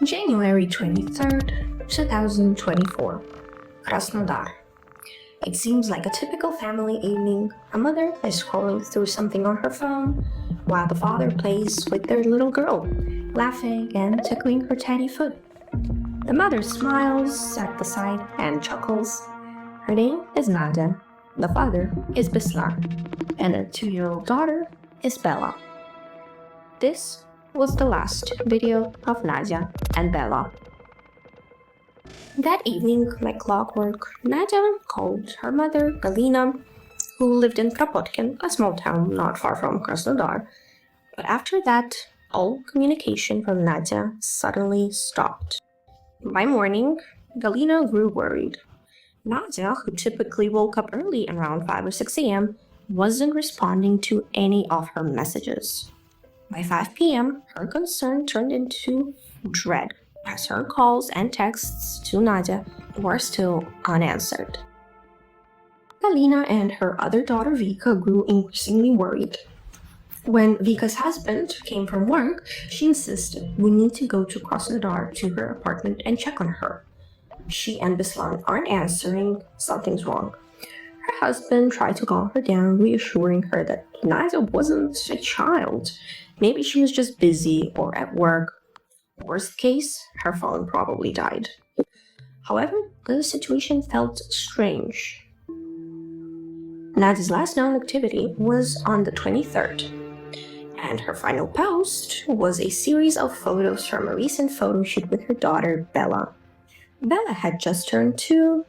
January 23rd, 2024. Krasnodar. It seems like a typical family evening. A mother is scrolling through something on her phone, while the father plays with their little girl, laughing and tickling her tiny foot. The mother smiles at the sight and chuckles. Her name is Nadya. The father is Beslan, and their 2-year-old daughter is Bella. This was the last video of Nadya and Bella. That evening, like clockwork, Nadya called her mother, Galina, who lived in Kropotkin, a small town not far from Krasnodar. But after that, all communication from Nadya suddenly stopped. By morning, Galina grew worried. Nadya, who typically woke up early around 5 or 6 a.m., wasn't responding to any of her messages. By 5 p.m., her concern turned into dread, as her calls and texts to Nadya were still unanswered. Galina and her other daughter Vika grew increasingly worried. When Vika's husband came from work, she insisted, "We need to go to Krasnodar to her apartment and check on her. She and Beslan aren't answering, something's wrong." Her husband tried to calm her down, reassuring her that Nadya wasn't a child. Maybe she was just busy or at work. Worst case, her phone probably died. However, the situation felt strange. Nadya's last known activity was on the 23rd, and her final post was a series of photos from a recent photo shoot with her daughter, Bella. Bella had just turned 2.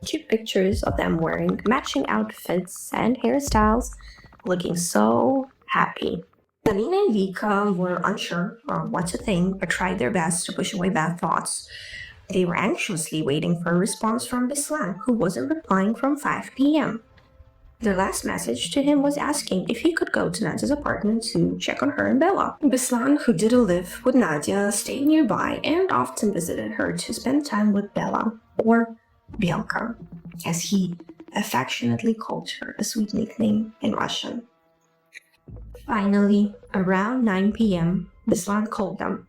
Cute pictures of them wearing matching outfits and hairstyles, looking so happy. Galina and Vika were unsure of what to think, but tried their best to push away bad thoughts. They were anxiously waiting for a response from Beslan, who wasn't replying from 5 p.m. Their last message to him was asking if he could go to Nadya's apartment to check on her and Bella. Beslan, who didn't live with Nadya, stayed nearby and often visited her to spend time with Bella, or Bielka, as he affectionately called her, a sweet nickname in Russian. Finally, around 9 p.m., Beslan called them.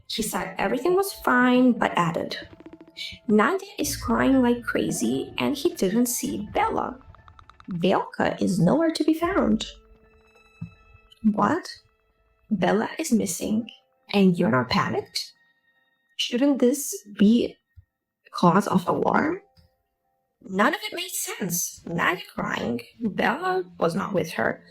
He said everything was fine, but added, "Nadya is crying like crazy, and he didn't see Bella. Bielka is nowhere to be found." What? Bella is missing, and you're not panicked? Shouldn't this be a cause of alarm? None of it made sense. Nadya crying, Bella was not with her.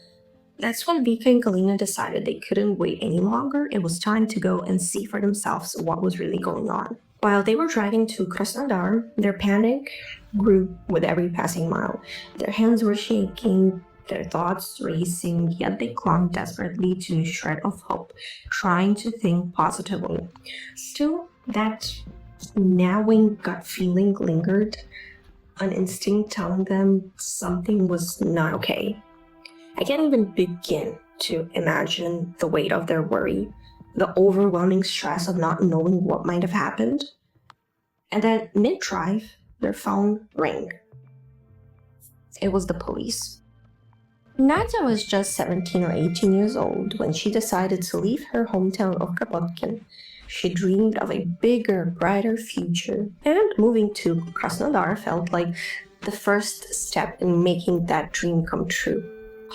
That's when Vika and Galina decided they couldn't wait any longer. It was time to go and see for themselves what was really going on. While they were driving to Krasnodar, their panic grew with every passing mile. Their hands were shaking, their thoughts racing, yet they clung desperately to a shred of hope, trying to think positively. Still, that gnawing gut feeling lingered, an instinct telling them something was not okay. I can't even begin to imagine the weight of their worry, the overwhelming stress of not knowing what might have happened. And then mid-drive, their phone rang. It was the police. Nadya was just 17 or 18 years old when she decided to leave her hometown of Kropotkin. She dreamed of a bigger, brighter future, and moving to Krasnodar felt like the first step in making that dream come true.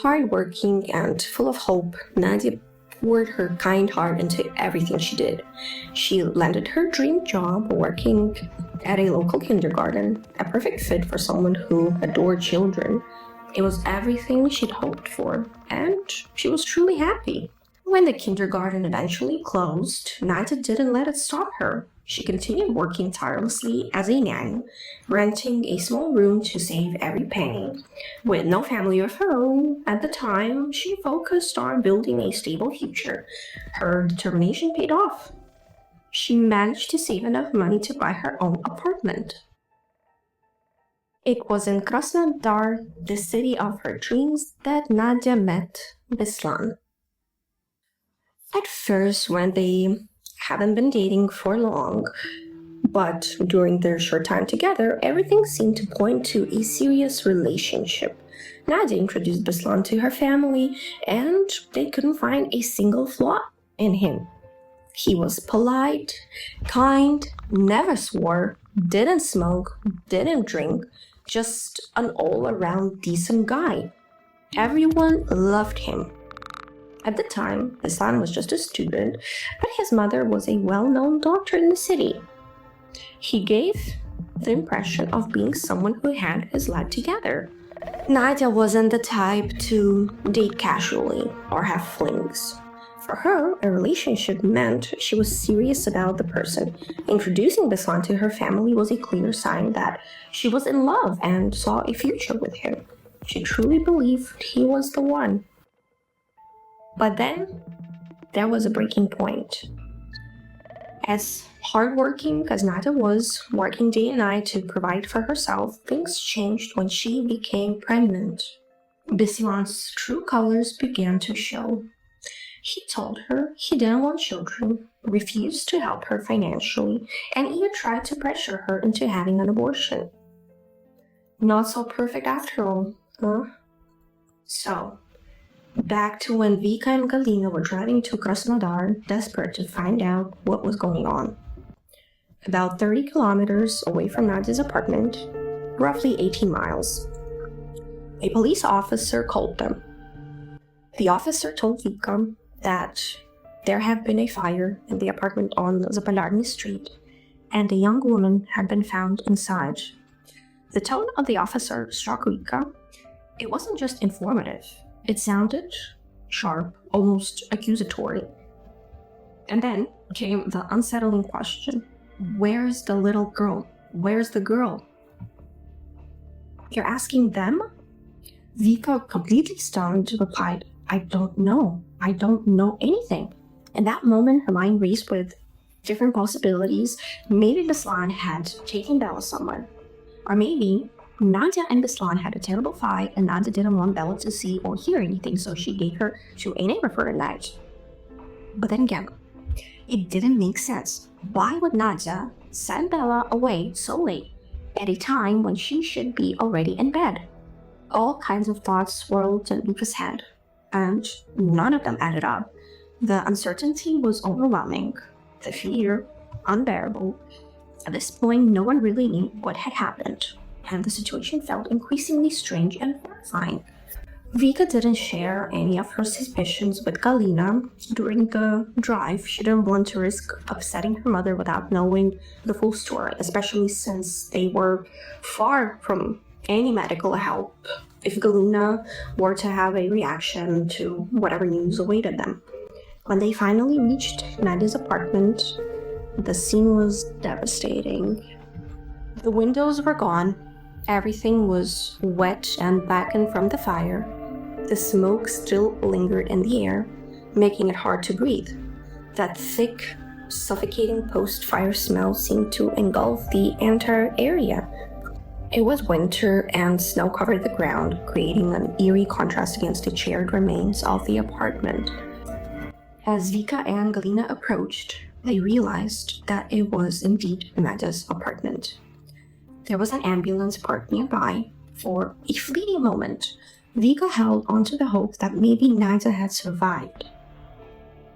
Hardworking and full of hope, Nadya poured her kind heart into everything she did. She landed her dream job working at a local kindergarten, a perfect fit for someone who adored children. It was everything she'd hoped for, and she was truly happy. When the kindergarten eventually closed, Nadya didn't let it stop her. She continued working tirelessly as a nanny, renting a small room to save every penny. With no family of her own at the time, she focused on building a stable future. Her determination paid off. She managed to save enough money to buy her own apartment. It was in Krasnodar, the city of her dreams, that Nadya met Beslan. At first, when they hadn't been dating for long, but during their short time together, everything seemed to point to a serious relationship. Nadya introduced Beslan to her family, and they couldn't find a single flaw in him. He was polite, kind, never swore, didn't smoke, didn't drink, just an all-around decent guy. Everyone loved him. At the time, Beslan was just a student, but his mother was a well-known doctor in the city. He gave the impression of being someone who had his life together. Nadya wasn't the type to date casually or have flings. For her, a relationship meant she was serious about the person. Introducing Beslan to her family was a clear sign that she was in love and saw a future with him. She truly believed he was the one. But then, there was a breaking point. As hardworking as Nadya was, working day and night to provide for herself, things changed when she became pregnant. Beslan's true colors began to show. He told her he didn't want children, refused to help her financially, and even tried to pressure her into having an abortion. Not so perfect after all, huh? So, back to when Vika and Galina were driving to Krasnodar, desperate to find out what was going on. About 30 kilometers away from Nadya's apartment, roughly 18 miles, a police officer called them. The officer told Vika that there had been a fire in the apartment on Zapalarny Street, and a young woman had been found inside. The tone of the officer struck Vika. It wasn't just informative. It sounded sharp, almost accusatory. And then came the unsettling question. Where's the little girl? Where's the girl? You're asking them? Vika, completely stunned, replied, I don't know. I don't know anything. In that moment, her mind raced with different possibilities. Maybe Beslan had taken Bella somewhere. Or maybe Nadya and Beslan had a terrible fight and Nadya didn't want Bella to see or hear anything, so she gave her to a neighbor for a night. But then again, it didn't make sense. Why would Nadya send Bella away so late at a time when she should be already in bed? All kinds of thoughts swirled in Vika's head, and none of them added up. The uncertainty was overwhelming, the fear unbearable. At this point, no one really knew what had happened, and the situation felt increasingly strange and horrifying. Vika didn't share any of her suspicions with Galina during the drive. She didn't want to risk upsetting her mother without knowing the full story, especially since they were far from any medical help if Galina were to have a reaction to whatever news awaited them. When they finally reached Nadya's apartment, the scene was devastating. The windows were gone. Everything was wet and blackened from the fire. The smoke still lingered in the air, making it hard to breathe. That thick, suffocating post-fire smell seemed to engulf the entire area. It was winter and snow covered the ground, creating an eerie contrast against the charred remains of the apartment. As Vika and Galina approached, they realized that it was indeed Nadya's apartment. There was an ambulance parked nearby. For a fleeting moment, Vika held onto the hope that maybe Nadya had survived.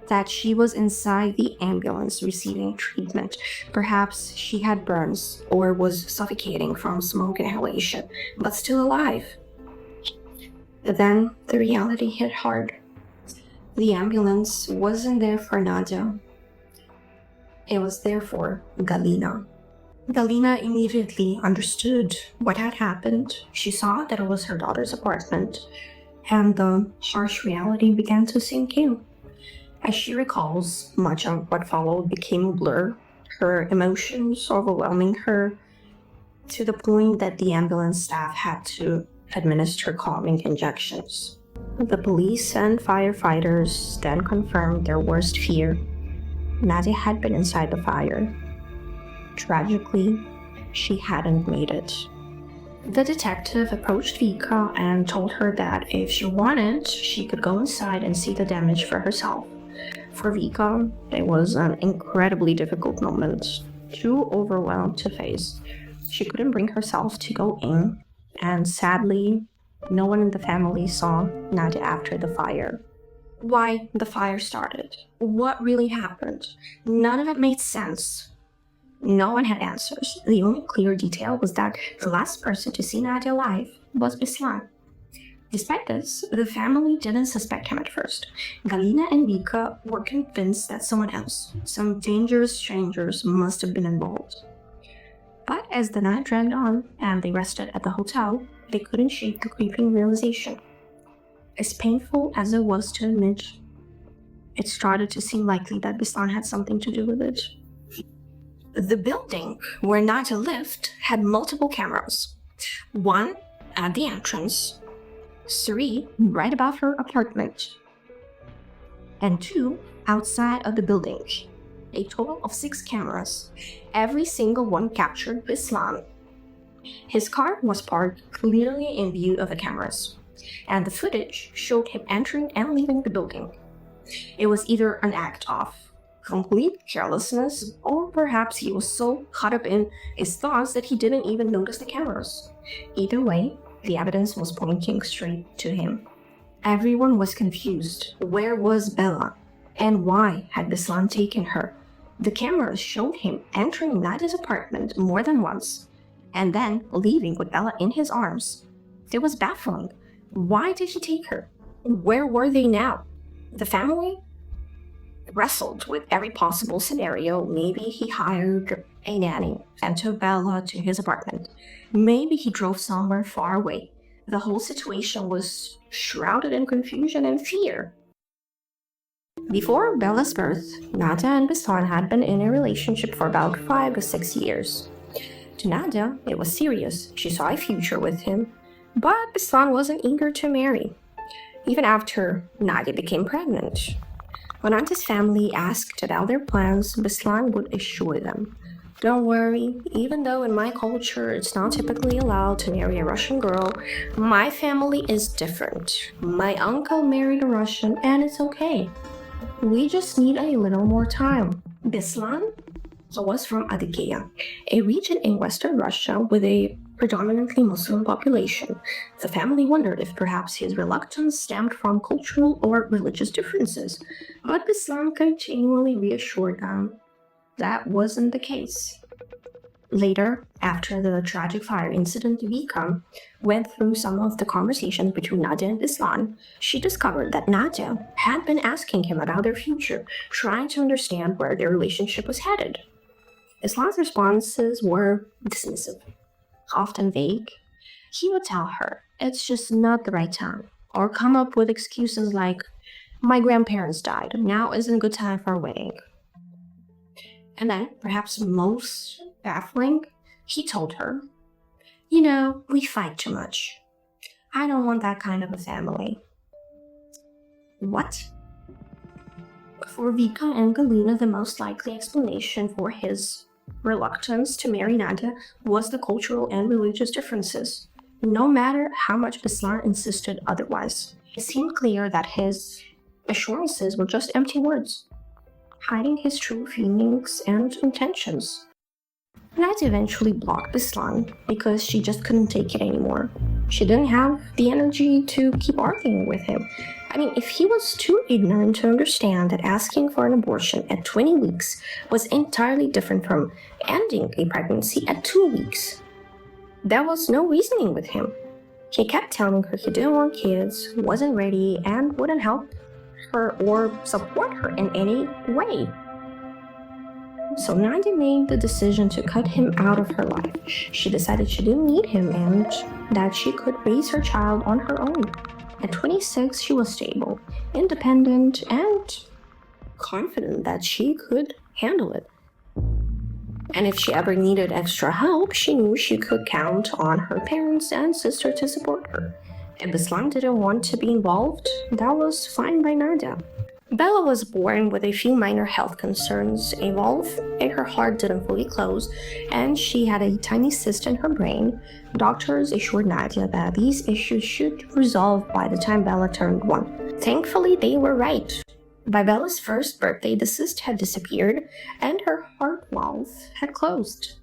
That she was inside the ambulance receiving treatment. Perhaps she had burns or was suffocating from smoke inhalation, but still alive. Then the reality hit hard. The ambulance wasn't there for Nadya. It was there for Galina. Galina immediately understood what had happened. She saw that it was her daughter's apartment, and the harsh reality began to sink in. As she recalls, much of what followed became a blur, her emotions overwhelming her to the point that the ambulance staff had to administer calming injections. The police and firefighters then confirmed their worst fear. Nadya had been inside the fire. Tragically, she hadn't made it. The detective approached Vika and told her that if she wanted, she could go inside and see the damage for herself. For Vika, it was an incredibly difficult moment, too overwhelmed to face. She couldn't bring herself to go in, and sadly, no one in the family saw Nadya after the fire. Why the fire started, what really happened. None of it made sense. No one had answers. The only clear detail was that the last person to see Nadya alive was Beslan. Despite this, the family didn't suspect him at first. Galina and Vika were convinced that someone else, some dangerous strangers, must have been involved. But as the night dragged on and they rested at the hotel, they couldn't shake the creeping realization. As painful as it was to admit, it started to seem likely that Beslan had something to do with it. The building where Nadya lived had multiple cameras. One at the entrance, 3 right above her apartment, and 2 outside of the building. A total of 6 cameras. Every single one captured Beslan. His car was parked clearly in view of the cameras, and the footage showed him entering and leaving the building. It was either an act of complete carelessness, or perhaps he was so caught up in his thoughts that he didn't even notice the cameras. Either way, the evidence was pointing straight to him. Everyone was confused. Where was Bella? And why had Beslan taken her? The cameras showed him entering Nadya's apartment more than once, and then leaving with Bella in his arms. It was baffling. Why did he take her? Where were they now? The family wrestled with every possible scenario. Maybe he hired a nanny and took Bella to his apartment. Maybe he drove somewhere far away. The whole situation was shrouded in confusion and fear. Before Bella's birth, Nadya and Beslan had been in a relationship for about 5 to 6 years. To Nadya, it was serious. She saw a future with him. But Beslan wasn't eager to marry, even after Nadya became pregnant. When Nadya's family asked about their plans, Beslan would assure them, "Don't worry, even though in my culture it's not typically allowed to marry a Russian girl, my family is different. My uncle married a Russian and it's okay. We just need a little more time." Beslan was from Adygea, a region in western Russia with a predominantly Muslim population. The family wondered if perhaps his reluctance stemmed from cultural or religious differences, but Beslan continually reassured them that wasn't the case. Later, after the tragic fire incident, Vika went through some of the conversations between Nadya and Beslan. She discovered that Nadya had been asking him about their future, trying to understand where their relationship was headed. Beslan's responses were dismissive, often vague. He would tell her, "It's just not the right time," or come up with excuses like, "My grandparents died, now isn't a good time for a wedding." And then, perhaps most baffling, he told her, "You know, we fight too much. I don't want that kind of a family." What? For Vika and Galina, the most likely explanation for his reluctance to marry Nadya was the cultural and religious differences, no matter how much Beslan insisted otherwise. It seemed clear that his assurances were just empty words, hiding his true feelings and intentions. Nadya eventually blocked Beslan because she just couldn't take it anymore. She didn't have the energy to keep arguing with him. I mean, if he was too ignorant to understand that asking for an abortion at 20 weeks was entirely different from ending a pregnancy at 2 weeks, there was no reasoning with him. He kept telling her he didn't want kids, wasn't ready, and wouldn't help her or support her in any way. So Nadya made the decision to cut him out of her life. She decided she didn't need him and that she could raise her child on her own. At 26, she was stable, independent, and confident that she could handle it. And if she ever needed extra help, she knew she could count on her parents and sister to support her. If Beslan didn't want to be involved, that was fine by Nadya. Bella was born with a few minor health concerns. A valve in her heart didn't fully close, and she had a tiny cyst in her brain. Doctors assured Nadya that these issues should resolve by the time Bella turned 1. Thankfully, they were right. By Bella's first birthday, the cyst had disappeared, and her heart valve had closed.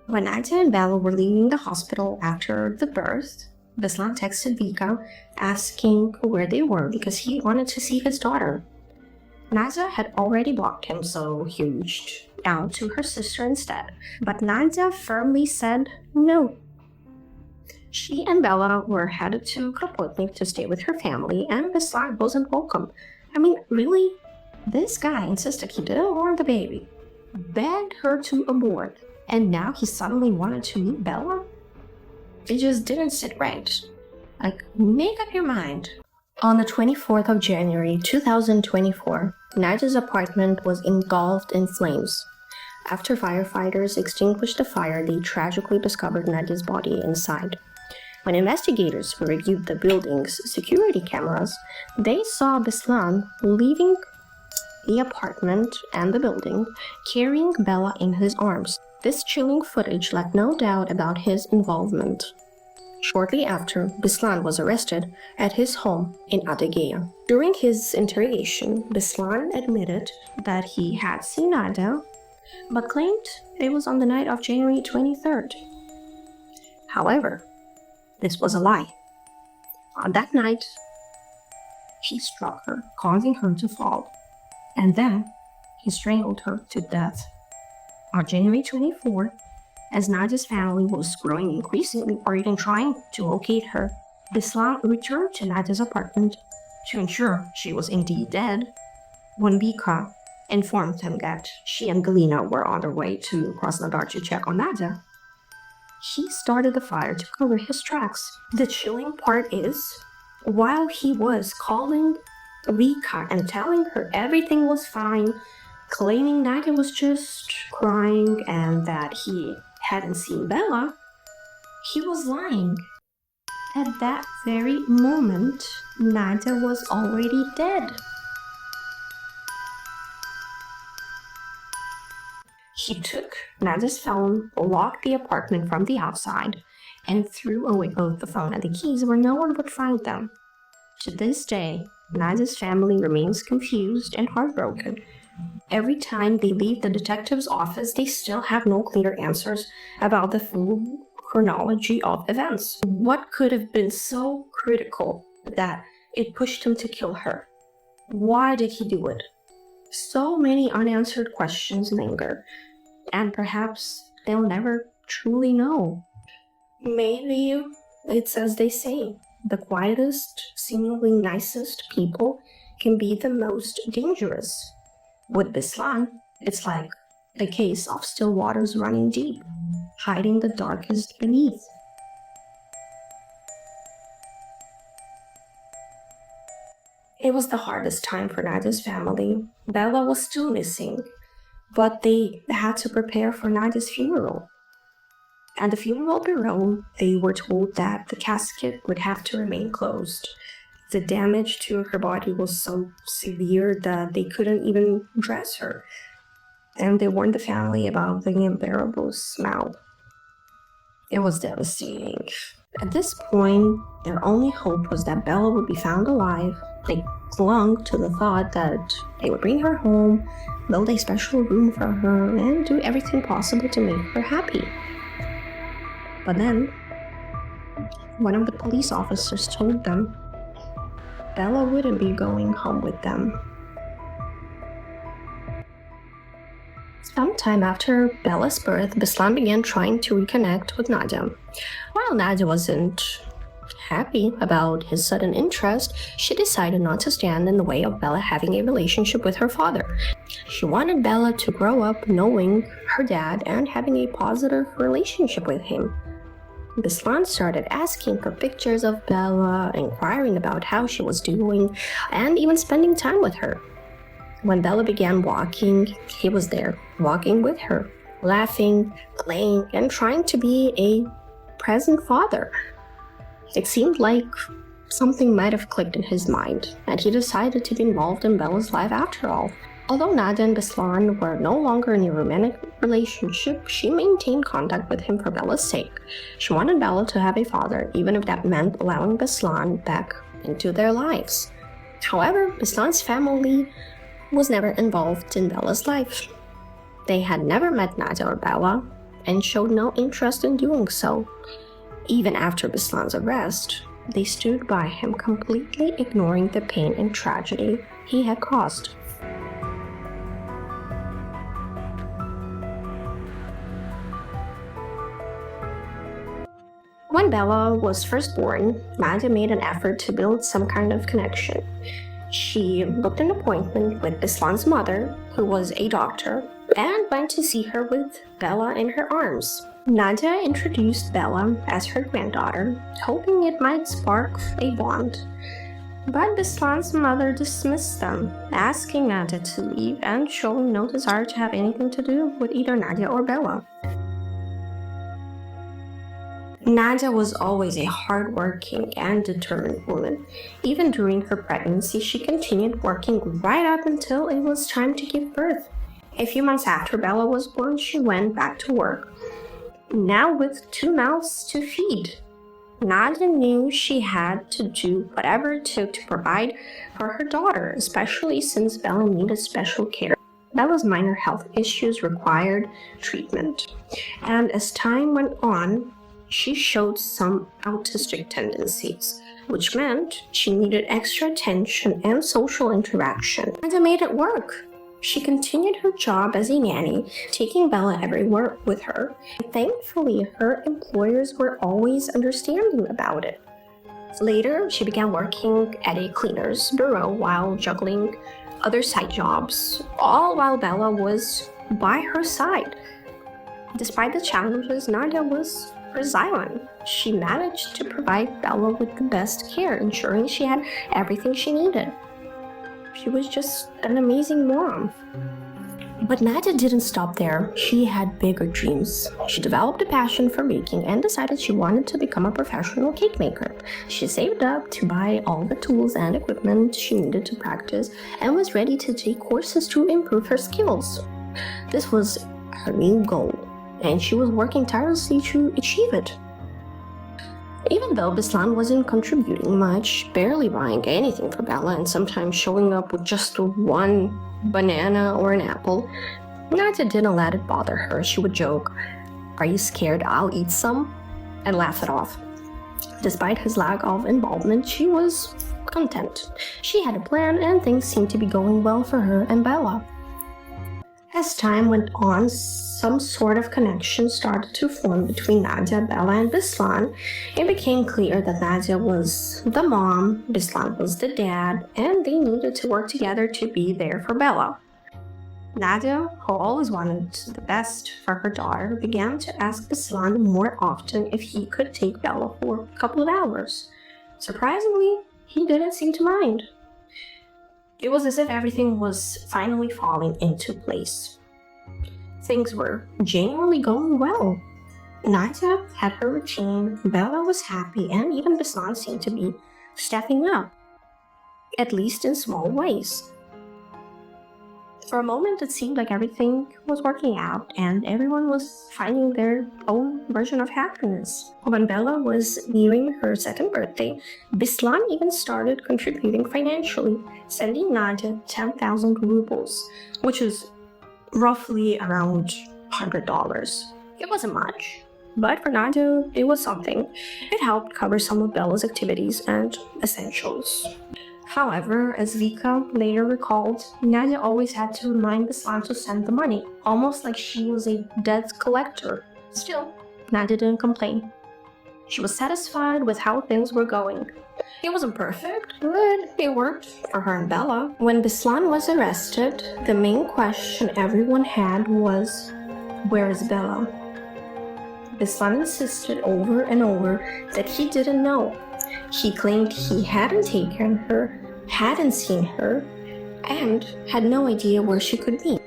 When Nadya and Bella were leaving the hospital after the birth, Beslan texted Vika asking where they were because he wanted to see his daughter. Nadya had already blocked him, so he reached out to her sister instead. But Nadya firmly said no. She and Bella were headed to Kropotnik to stay with her family, and Beslan wasn't welcome. I mean, really? This guy insisted he didn't want the baby, begged her to abort, and now he suddenly wanted to meet Bella? It just didn't sit right. Like, make up your mind. On the 24th of January 2024, Nadya's apartment was engulfed in flames. After firefighters extinguished the fire, they tragically discovered Nadya's body inside. When investigators reviewed the building's security cameras, they saw Beslan leaving the apartment and the building, carrying Bella in his arms. This chilling footage left no doubt about his involvement. Shortly after, Beslan was arrested at his home in Adygea. During his interrogation, Beslan admitted that he had seen Nadya, but claimed it was on the night of January 23rd. However, this was a lie. On that night, he struck her, causing her to fall, and then he strangled her to death. On January 24th, as Nadya's family was growing increasingly worried and trying to locate her, Beslan returned to Nadya's apartment to ensure she was indeed dead. When Vika informed him that she and Galina were on their way to Krasnodar to check on Nadya, he started the fire to cover his tracks. The chilling part is, while he was calling Vika and telling her everything was fine, claiming Nadya was just crying and that he hadn't seen Bella, he was lying. At that very moment, Nadya was already dead. He took Nadya's phone, locked the apartment from the outside, and threw away both the phone and the keys where no one would find them. To this day, Nadya's family remains confused and heartbroken. Every time they leave the detective's office, they still have no clear answers about the full chronology of events. What could have been so critical that it pushed him to kill her? Why did he do it? So many unanswered questions linger, and perhaps they'll never truly know. Maybe it's as they say, the quietest, seemingly nicest people can be the most dangerous. With Beslan, it's like a case of still waters running deep, hiding the darkest beneath. It was the hardest time for Nadya's family. Bella was still missing, but they had to prepare for Nadya's funeral. At the funeral bureau, they were told that the casket would have to remain closed. The damage to her body was so severe that they couldn't even dress her, and they warned the family about the unbearable smell. It was devastating. At this point, their only hope was that Bella would be found alive. They clung to the thought that they would bring her home, build a special room for her, and do everything possible to make her happy. But then, one of the police officers told them Bella wouldn't be going home with them. Sometime after Bella's birth, Beslan began trying to reconnect with Nadya. While Nadya wasn't happy about his sudden interest, she decided not to stand in the way of Bella having a relationship with her father. She wanted Bella to grow up knowing her dad and having a positive relationship with him. Beslan started asking for pictures of Bella, inquiring about how she was doing, and even spending time with her. When Bella began walking, he was there, walking with her, laughing, playing, and trying to be a present father. It seemed like something might have clicked in his mind, and he decided to be involved in Bella's life after all. Although Nadya and Beslan were no longer in a romantic relationship, she maintained contact with him for Bella's sake. She wanted Bella to have a father, even if that meant allowing Beslan back into their lives. However, Beslan's family was never involved in Bella's life. They had never met Nadya or Bella, and showed no interest in doing so. Even after Beslan's arrest, they stood by him, completely ignoring the pain and tragedy he had caused. When Bella was first born, Nadya made an effort to build some kind of connection. She booked an appointment with Beslan's mother, who was a doctor, and went to see her with Bella in her arms. Nadya introduced Bella as her granddaughter, hoping it might spark a bond. But Beslan's mother dismissed them, asking Nadya to leave and showing no desire to have anything to do with either Nadya or Bella. Nadya was always a hardworking and determined woman. Even during her pregnancy, she continued working right up until it was time to give birth. A few months after Bella was born, she went back to work, now with 2 mouths to feed. Nadya knew she had to do whatever it took to provide for her daughter, especially since Bella needed special care. Bella's minor health issues required treatment, and as time went on, she showed some autistic tendencies, which meant she needed extra attention and social interaction. Nadya made it work. She continued her job as a nanny, taking Bella everywhere with her. Thankfully, her employers were always understanding about it. Later, she began working at a cleaner's bureau while juggling other side jobs, all while Bella was by her side. Despite the challenges, Nadya was resilient. She managed to provide Bella with the best care, ensuring she had everything she needed. She was just an amazing mom. But Nadya didn't stop there. She had bigger dreams. She developed a passion for baking and decided she wanted to become a professional cake maker. She saved up to buy all the tools and equipment she needed to practice and was ready to take courses to improve her skills. This was her new goal, and she was working tirelessly to achieve it. Even though Beslan wasn't contributing much, barely buying anything for Bella and sometimes showing up with just one banana or an apple, Nadya didn't let it bother her. She would joke, "Are you scared I'll eat some?" and laugh it off. Despite his lack of involvement, she was content. She had a plan and things seemed to be going well for her and Bella. As time went on, some sort of connection started to form between Nadya, Bella, and Beslan. It became clear that Nadya was the mom, Beslan was the dad, and they needed to work together to be there for Bella. Nadya, who always wanted the best for her daughter, began to ask Beslan more often if he could take Bella for a couple of hours. Surprisingly, he didn't seem to mind. It was as if everything was finally falling into place. Things were genuinely going well. Nadya had her routine, Bella was happy, and even Beslan seemed to be stepping up, at least in small ways. For a moment, it seemed like everything was working out and everyone was finding their own version of happiness. When Bella was nearing her 2nd birthday, Beslan even started contributing financially, sending Nadya 10,000 rubles, which is roughly around $100. It wasn't much, but for Nadya, it was something. It helped cover some of Bella's activities and essentials. However, as Vika later recalled, Nadya always had to remind Beslan to send the money, almost like she was a debt collector. Still, Nadya didn't complain. She was satisfied with how things were going. It wasn't perfect, but it worked for her and Bella. When Beslan was arrested, the main question everyone had was, "Where is Bella?" Beslan insisted over and over that he didn't know. He claimed he hadn't taken her, hadn't seen her, and had no idea where she could be.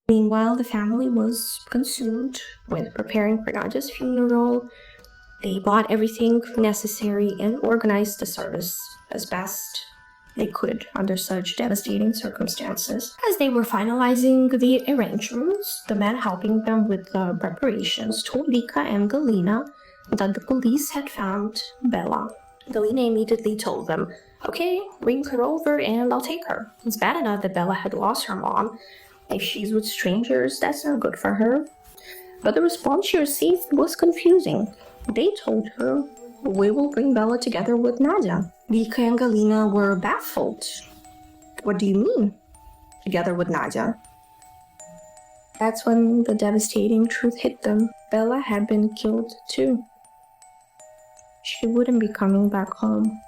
Meanwhile, the family was consumed with preparing for Nadya's funeral. They bought everything necessary and organized the service as best they could under such devastating circumstances. As they were finalizing the arrangements, the man helping them with the preparations told Vika and Galina that the police had found Bella. Galina immediately told them, "Okay, bring her over and I'll take her." It's bad enough that Bella had lost her mom. If she's with strangers, that's not good for her. But the response she received was confusing. They told her, "We will bring Bella together with Nadya." Vika and Galina were baffled. "What do you mean, together with Nadya?" That's when the devastating truth hit them. Bella had been killed too. She wouldn't be coming back home.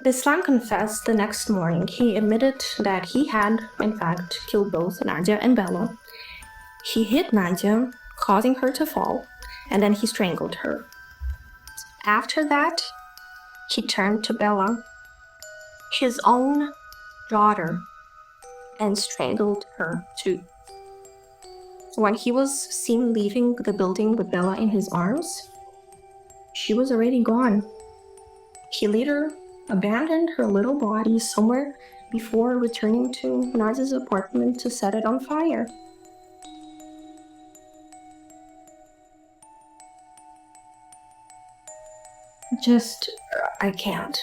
Beslan confessed the next morning. He admitted that he had, in fact, killed both Nadya and Bella. He hit Nadya, causing her to fall, and then he strangled her. After that, he turned to Bella, his own daughter, and strangled her too. When he was seen leaving the building with Bella in his arms, she was already gone. He later abandoned her little body somewhere before returning to Nadya's apartment to set it on fire. I can't.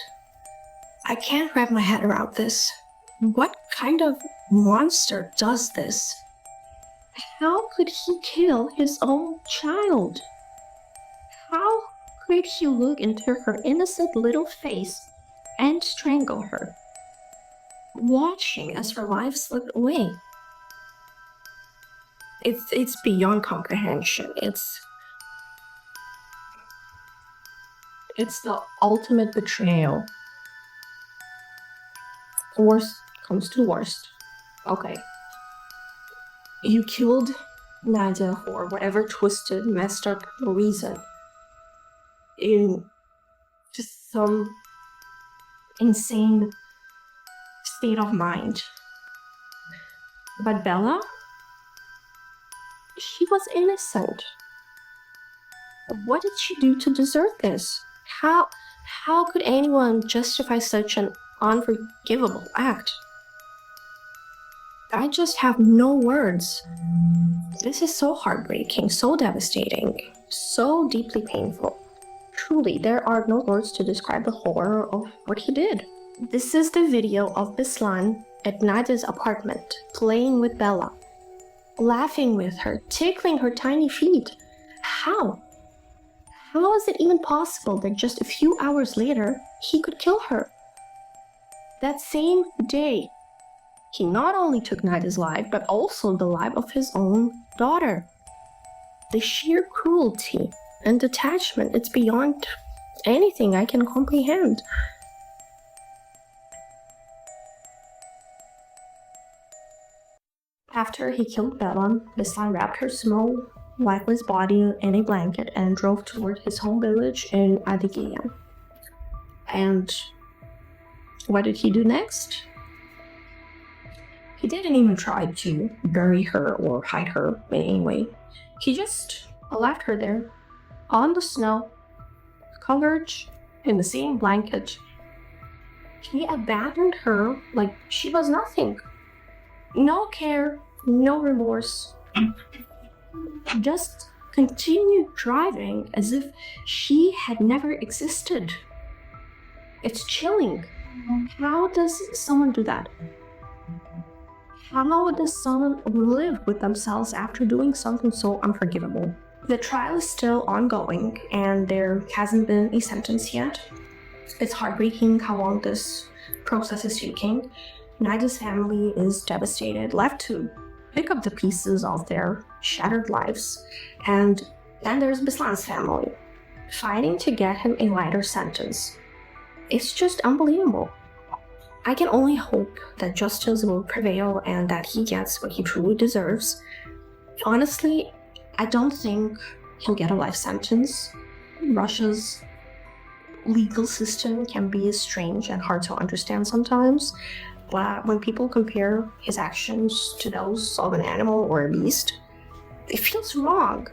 I can't wrap my head around this. What kind of monster does this? How could he kill his own child? How could he look into her innocent little face and strangle her, watching as her life slipped away? It's beyond comprehension. It's the ultimate betrayal. Worst comes to worst. Okay. You killed Nadya for whatever twisted, messed up reason. In just some insane state of mind. But Bella? She was innocent. What did she do to deserve this? How could anyone justify such an unforgivable act? I just have no words. This is so heartbreaking, so devastating, so deeply painful. Truly, there are no words to describe the horror of what he did. This is the video of Beslan at Nadya's apartment, playing with Bella, laughing with her, tickling her tiny feet. How? How is it even possible that just a few hours later, he could kill her? That same day, he not only took Nadya's life, but also the life of his own daughter. The sheer cruelty and detachment, it's beyond anything I can comprehend. After he killed Bella, Beslan wrapped her small, lifeless body in a blanket and drove toward his home village in Adygea. And what did he do next? He didn't even try to bury her or hide her in any way. He just left her there, on the snow, covered in the same blanket. He abandoned her like she was nothing. No care, no remorse. Just continued driving as if she had never existed. It's chilling. How does someone do that? How does someone live with themselves after doing something so unforgivable? The trial is still ongoing, and there hasn't been a sentence yet. It's heartbreaking how long this process is taking. Nadya's family is devastated, left to pick up the pieces of their shattered lives. And then there's Beslan's family, fighting to get him a lighter sentence. It's just unbelievable. I can only hope that justice will prevail and that he gets what he truly deserves. Honestly, I don't think he'll get a life sentence. Russia's legal system can be strange and hard to understand sometimes, but when people compare his actions to those of an animal or a beast, it feels wrong.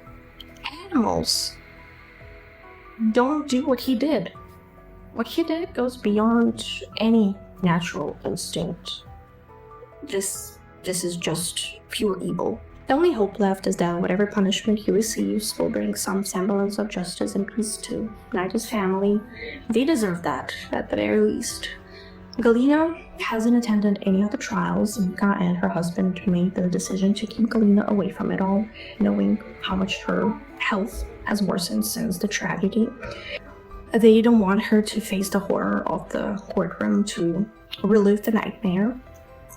Animals don't do what he did. What he did goes beyond any natural instinct. This is just pure evil. The only hope left is that whatever punishment he receives will bring some semblance of justice and peace to Nadya's family. They deserve that, at the very least. Galina hasn't attended any of the trials. Mika and her husband made the decision to keep Galina away from it all, knowing how much her health has worsened since the tragedy. They don't want her to face the horror of the courtroom to relive the nightmare.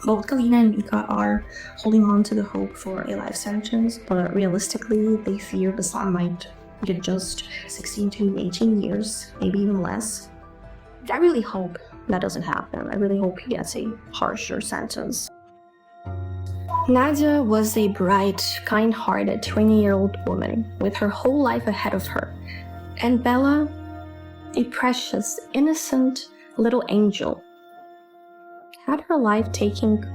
Both Galina and Mika are holding on to the hope for a life sentence, but realistically, they fear Beslan might get just 16 to 18 years, maybe even less. I really hope that doesn't happen. I really hope he gets a harsher sentence. Nadya was a bright, kind-hearted 20-year-old woman with her whole life ahead of her. And Bella, a precious, innocent little angel, had her life taken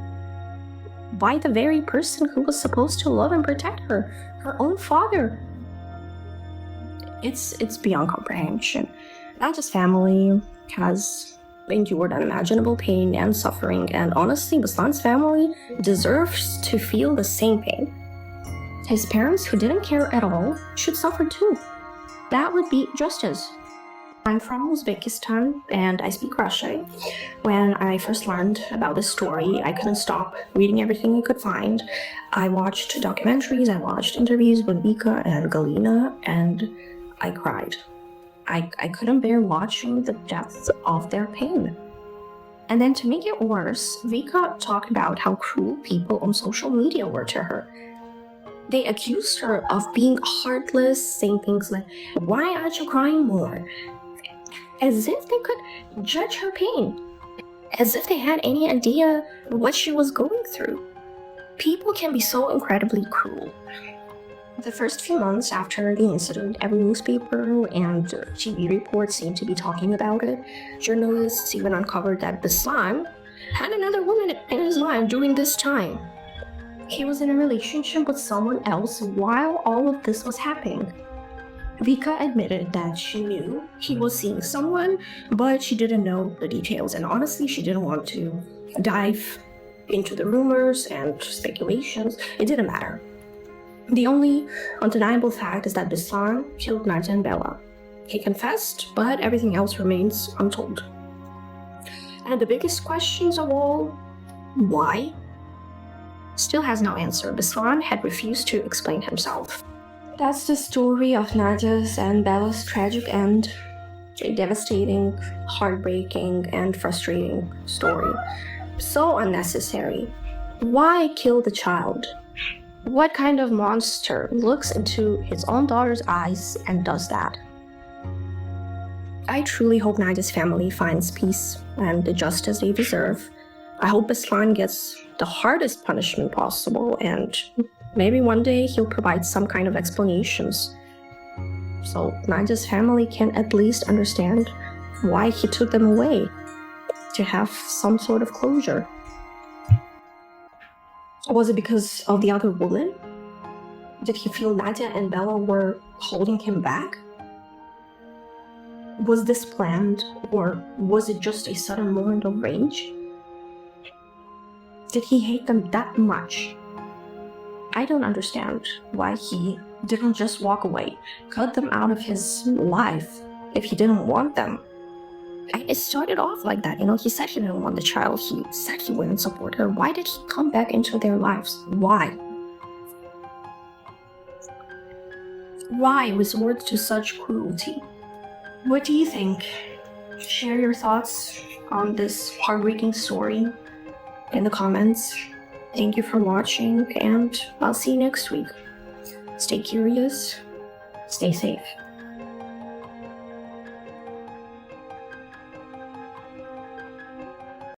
by the very person who was supposed to love and protect her, her own father. It's beyond comprehension. Nadya's family has endured unimaginable pain and suffering, and honestly, Beslan's family deserves to feel the same pain. His parents, who didn't care at all, should suffer too. That would be justice. I'm from Uzbekistan and I speak Russian. When I first learned about this story, I couldn't stop reading everything I could find. I watched documentaries, I watched interviews with Vika and Galina, and I cried. I couldn't bear watching the depths of their pain. And then to make it worse, Vika talked about how cruel people on social media were to her. They accused her of being heartless, saying things like, "Why aren't you crying more?" As if they could judge her pain. As if they had any idea what she was going through. People can be so incredibly cruel. The first few months after the incident, every newspaper and TV report seemed to be talking about it. Journalists even uncovered that Beslan had another woman in his life during this time. He was in a relationship with someone else while all of this was happening. Vika admitted that she knew he was seeing someone, but she didn't know the details, and honestly, she didn't want to dive into the rumors and speculations. It didn't matter. The only undeniable fact is that Beslan killed Nadya and Bella. He confessed, but everything else remains untold. And the biggest questions of all, why? Still has no answer. Beslan had refused to explain himself. That's the story of Nadya's and Bella's tragic end. A devastating, heartbreaking, and frustrating story. So unnecessary. Why kill the child? What kind of monster looks into his own daughter's eyes and does that? I truly hope Nadya's family finds peace and the justice they deserve. I hope Beslan gets the hardest punishment possible, and maybe one day he'll provide some kind of explanations, so Nadya's family can at least understand why he took them away, to have some sort of closure. Was it because of the other woman? Did he feel Nadya and Bella were holding him back? Was this planned, or was it just a sudden moment of rage? Did he hate them that much? I don't understand why he didn't just walk away, cut them out of his life if he didn't want them. It started off like that, he said he didn't want the child, he said he wouldn't support her. Why did he come back into their lives? Why? Why resort to such cruelty? What do you think? Share your thoughts on this heartbreaking story in the comments. Thank you for watching, and I'll see you next week. Stay curious, stay safe.